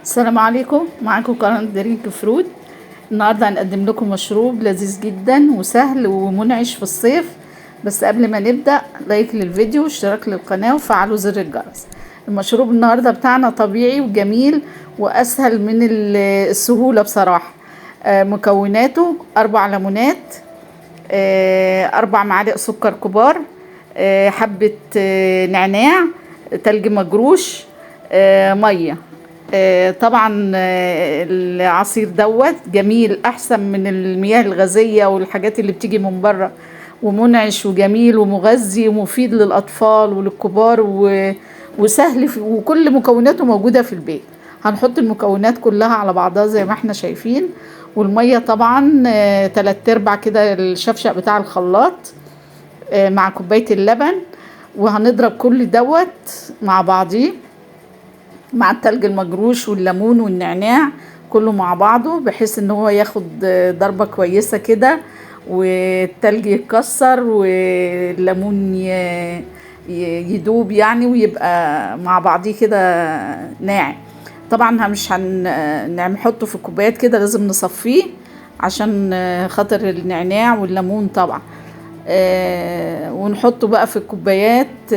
السلام عليكم، معاكم قناة درينك فروت. النهاردة هنقدم لكم مشروب لذيذ جدا وسهل ومنعش في الصيف. بس قبل ما نبدأ، لايك للفيديو واشتراك للقناة وفعلوا زر الجرس. المشروب النهاردة بتاعنا طبيعي وجميل وأسهل من السهولة بصراحة. مكوناته 4 ليمونات، 4 معالق سكر كبار، حبة نعناع، تلج مجروش، مية. طبعا العصير دوت جميل احسن من المياه الغازية والحاجات اللي بتيجي من بره، ومنعش وجميل ومغذي ومفيد للاطفال وللكبار وسهل وكل مكوناته موجودة في البيت. هنحط المكونات كلها على بعضها زي ما احنا شايفين، والمية طبعا 3/4 كده الشفشق بتاع الخلاط، مع كوباية اللبن. وهنضرب كل دوت مع بعضيه مع التلج المجروش والليمون والنعناع كله مع بعضه، بحيث ان هو ياخد ضربة كويسة كده، والتلج يتكسر والليمون يدوب يعني، ويبقى مع بعضيه كده ناعم. طبعا مش هنحطه في الكوبايات كده، لازم نصفيه عشان خاطر النعناع والليمون طبعا. ونحطه بقى في الكوبايات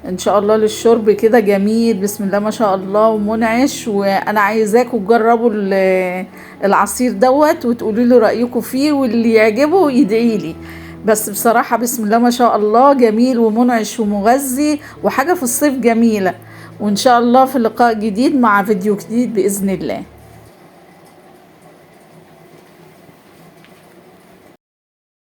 ان شاء الله للشرب كده جميل، بسم الله ما شاء الله ومنعش. وانا عايزاكم تجربوا العصير دوت وتقولوا لي رايكم فيه، واللي يعجبه يدعي لي. بس بصراحه بسم الله ما شاء الله جميل ومنعش ومغذي وحاجه في الصيف جميله. وان شاء الله في لقاء جديد مع فيديو جديد باذن الله.